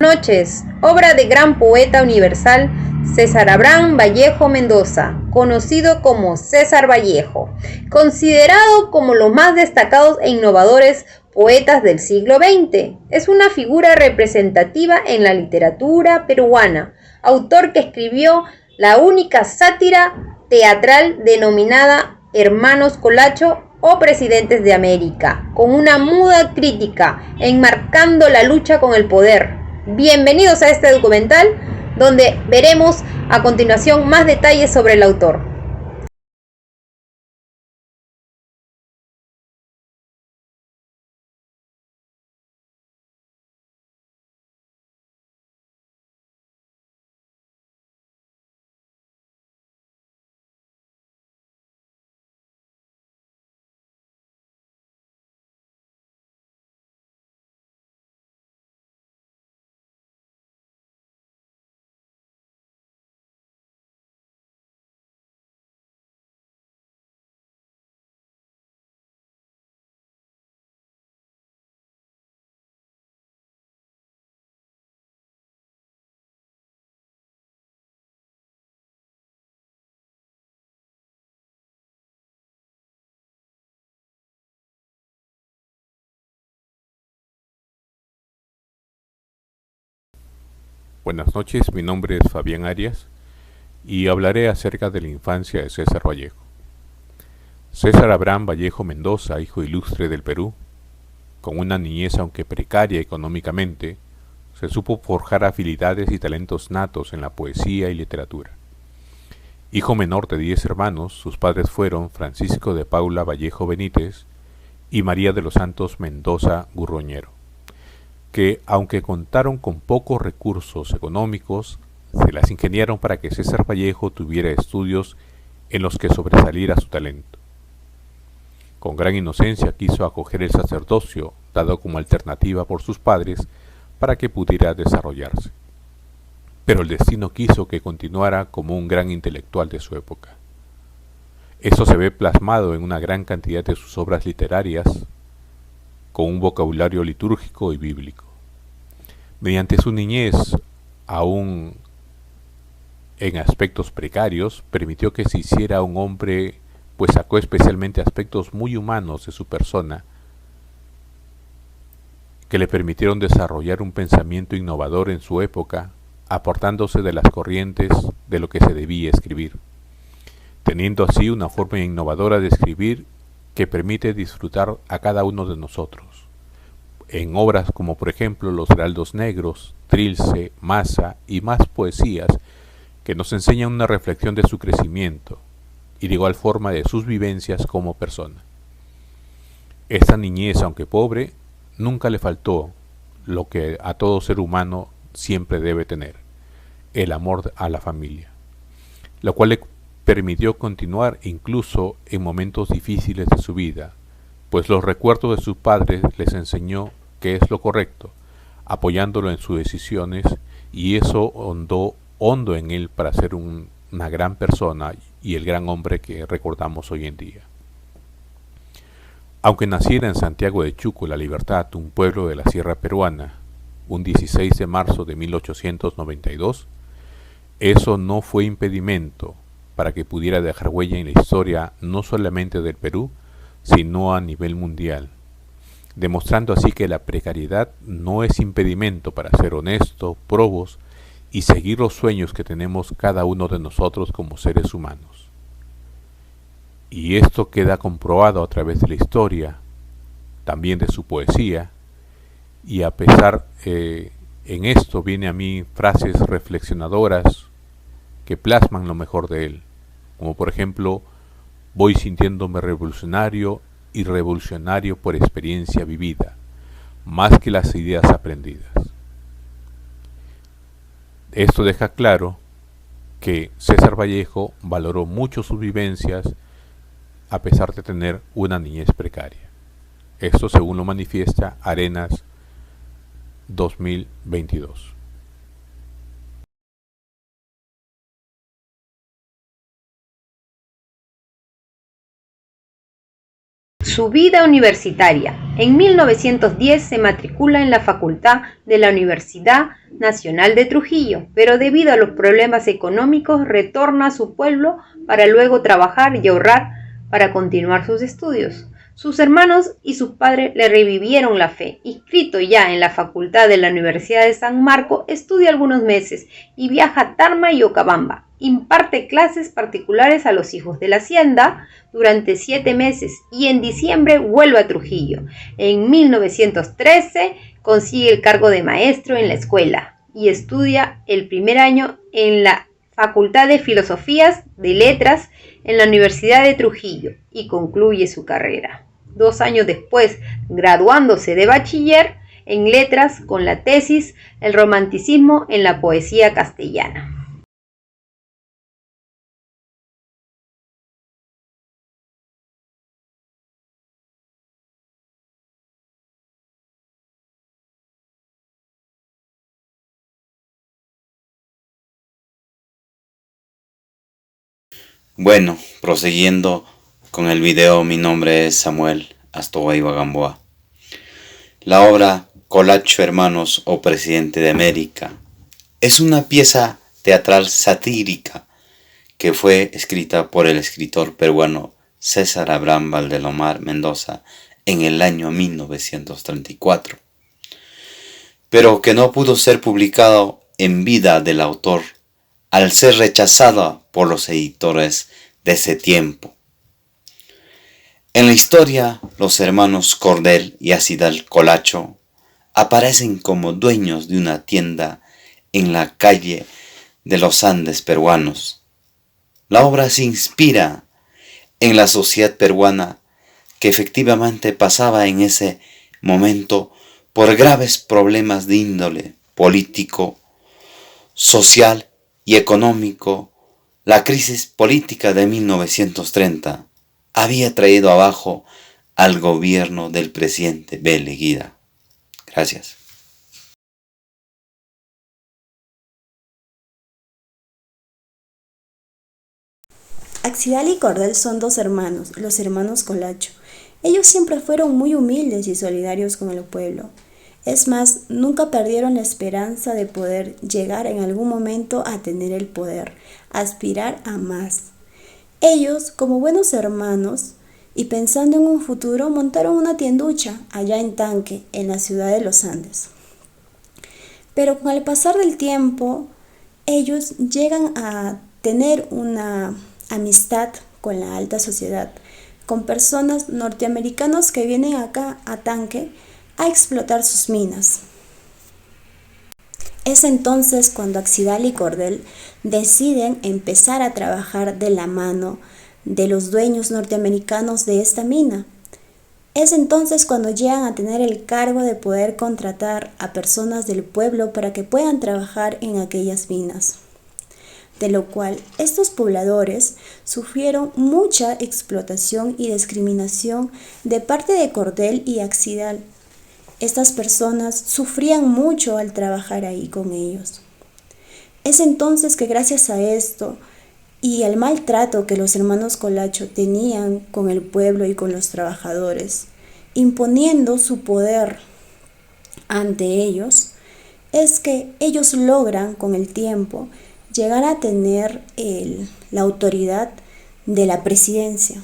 Noches, obra de gran poeta universal César Abraham Vallejo Mendoza, conocido como César Vallejo, considerado como los más destacados e innovadores poetas del siglo XX. Es una figura representativa en la literatura peruana, autor que escribió la única sátira teatral denominada Hermanos Colacho o Presidentes de América, con una muda crítica enmarcando la lucha con el poder. Bienvenidos a este documental donde veremos a continuación más detalles sobre el autor. Buenas noches, mi nombre es Fabián Arias y hablaré acerca de la infancia de César Vallejo. César Abraham Vallejo Mendoza, hijo ilustre del Perú, con una niñez aunque precaria económicamente, se supo forjar habilidades y talentos natos en la poesía y literatura. Hijo menor de 10 hermanos, sus padres fueron Francisco de Paula Vallejo Benítez y María de los Santos Mendoza Gurroñero, que, aunque contaron con pocos recursos económicos, se las ingeniaron para que César Vallejo tuviera estudios en los que sobresaliera su talento. Con gran inocencia quiso acoger el sacerdocio, dado como alternativa por sus padres para que pudiera desarrollarse. Pero el destino quiso que continuara como un gran intelectual de su época. Eso se ve plasmado en una gran cantidad de sus obras literarias, con un vocabulario litúrgico y bíblico. Mediante su niñez, aún en aspectos precarios, permitió que se hiciera un hombre, pues sacó especialmente aspectos muy humanos de su persona, que le permitieron desarrollar un pensamiento innovador en su época, aportándose de las corrientes de lo que se debía escribir, teniendo así una forma innovadora de escribir que permite disfrutar a cada uno de nosotros, en obras como por ejemplo Los Heraldos Negros, Trilce, Masa y más poesías que nos enseñan una reflexión de su crecimiento y de igual forma de sus vivencias como persona. Esta niñez, aunque pobre, nunca le faltó lo que a todo ser humano siempre debe tener, el amor a la familia, lo cual le permitió continuar incluso en momentos difíciles de su vida, pues los recuerdos de sus padres les enseñó qué es lo correcto, apoyándolo en sus decisiones, y eso hondó hondo en él para ser una gran persona y el gran hombre que recordamos hoy en día. Aunque naciera en Santiago de Chuco, La Libertad, un pueblo de la sierra peruana, un 16 de marzo de 1892, eso no fue impedimento para que pudiera dejar huella en la historia no solamente del Perú, sino a nivel mundial, demostrando así que la precariedad no es impedimento para ser honesto, probos y seguir los sueños que tenemos cada uno de nosotros como seres humanos. Y esto queda comprobado a través de la historia, también de su poesía, y a pesar, en esto viene a mí frases reflexionadoras que plasman lo mejor de él, como por ejemplo, voy sintiéndome revolucionario y revolucionario por experiencia vivida, más que las ideas aprendidas. Esto deja claro que César Vallejo valoró mucho sus vivencias a pesar de tener una niñez precaria. Esto según lo manifiesta Arenas 2022. su vida universitaria. En 1910 se matricula en la Facultad de la Universidad Nacional de Trujillo, pero debido a los problemas económicos retorna a su pueblo para luego trabajar y ahorrar para continuar sus estudios. Sus hermanos y sus padres le revivieron la fe. Inscrito ya en la Facultad de la Universidad de San Marco, estudia algunos meses y viaja a Tarma y Ocabamba. Imparte clases particulares a los hijos de la hacienda durante 7 meses y en diciembre vuelve a Trujillo. En 1913 consigue el cargo de maestro en la escuela y estudia el primer año en la Facultad de Filosofías de Letras en la Universidad de Trujillo y concluye su carrera. 2 años después, graduándose de bachiller en letras con la tesis El romanticismo en la poesía castellana. Bueno, prosiguiendo con el video, mi nombre es Samuel Astoaiba Gamboa. La obra Colacho Hermanos o Presidente de América es una pieza teatral satírica que fue escrita por el escritor peruano César Abraham Valdelomar Mendoza en el año 1934, pero que no pudo ser publicado en vida del autor al ser rechazada por los editores de ese tiempo. En la historia, los hermanos Cordel y Acidal Colacho aparecen como dueños de una tienda en la calle de los Andes peruanos. La obra se inspira en la sociedad peruana que efectivamente pasaba en ese momento por graves problemas de índole político, social y económico. La crisis política de 1930 había traído abajo al gobierno del presidente B. Leguía. Gracias. Acidal y Cordel son 2 hermanos, los hermanos Colacho. Ellos siempre fueron muy humildes y solidarios con el pueblo. Es más, nunca perdieron la esperanza de poder llegar en algún momento a tener el poder, aspirar a más. Ellos, como buenos hermanos, y pensando en un futuro, montaron una tienducha allá en Tanque, en la ciudad de los Andes. Pero con el pasar del tiempo, ellos llegan a tener una amistad con la alta sociedad, con personas norteamericanos que vienen acá a Tanque a explotar sus minas. Es entonces cuando Acidal y Cordel deciden empezar a trabajar de la mano de los dueños norteamericanos de esta mina. Es entonces cuando llegan a tener el cargo de poder contratar a personas del pueblo para que puedan trabajar en aquellas minas, de lo cual estos pobladores sufrieron mucha explotación y discriminación de parte de Cordel y Acidal. Estas personas sufrían mucho al trabajar ahí con ellos. Es entonces que gracias a esto y al maltrato que los hermanos Colacho tenían con el pueblo y con los trabajadores, imponiendo su poder ante ellos, es que ellos logran con el tiempo llegar a tener la autoridad de la presidencia.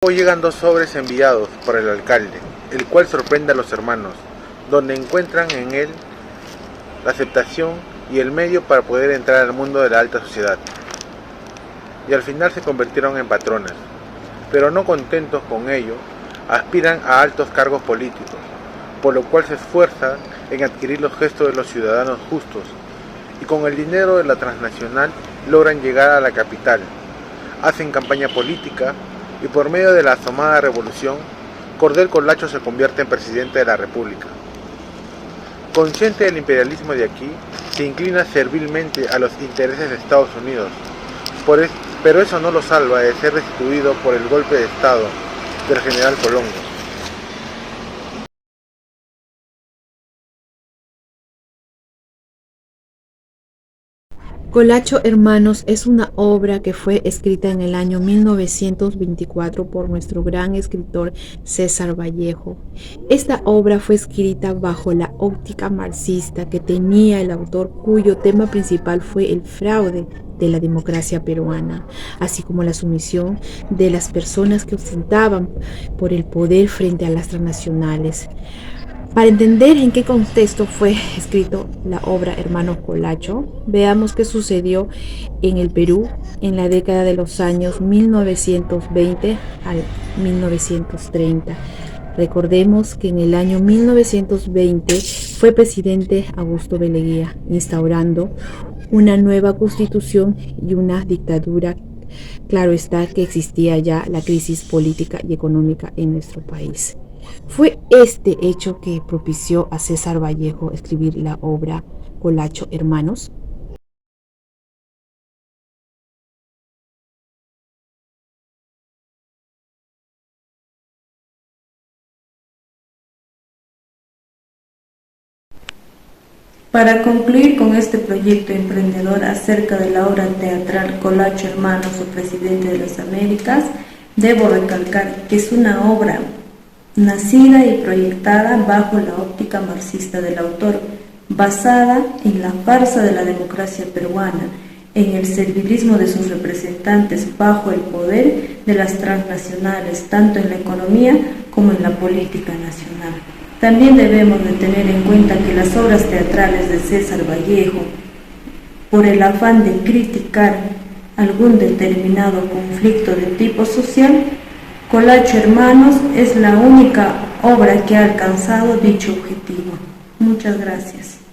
Luego llegan 2 sobres enviados por el alcalde, el cual sorprende a los hermanos, donde encuentran en él la aceptación y el medio para poder entrar al mundo de la alta sociedad. Y al final se convirtieron en patrones, pero no contentos con ello, aspiran a altos cargos políticos, por lo cual se esfuerzan en adquirir los gestos de los ciudadanos justos, y con el dinero de la transnacional logran llegar a la capital, hacen campaña política, y por medio de la asomada revolución, Cordel Colacho se convierte en presidente de la República. Consciente del imperialismo de aquí, se inclina servilmente a los intereses de Estados Unidos, pero eso no lo salva de ser destituido por el golpe de Estado del general Colombo. Colacho Hermanos es una obra que fue escrita en el año 1924 por nuestro gran escritor César Vallejo. Esta obra fue escrita bajo la óptica marxista que tenía el autor, cuyo tema principal fue el fraude de la democracia peruana, así como la sumisión de las personas que ostentaban por el poder frente a las transnacionales. Para entender en qué contexto fue escrito la obra Hermanos Colacho, veamos qué sucedió en el Perú en la década de los años 1920 al 1930. Recordemos que en el año 1920 fue presidente Augusto B. Leguía, instaurando una nueva constitución y una dictadura. Claro está que existía ya la crisis política y económica en nuestro país. Fue este hecho que propició a César Vallejo escribir la obra Colacho Hermanos. Para concluir con este proyecto emprendedor acerca de la obra teatral Colacho Hermanos o Presidente de las Américas, debo recalcar que es una obra nacida y proyectada bajo la óptica marxista del autor, basada en la farsa de la democracia peruana, en el servilismo de sus representantes bajo el poder de las transnacionales, tanto en la economía como en la política nacional. También debemos de tener en cuenta que las obras teatrales de César Vallejo, por el afán de criticar algún determinado conflicto de tipo social, Colacho Hermanos es la única obra que ha alcanzado dicho objetivo. Muchas gracias.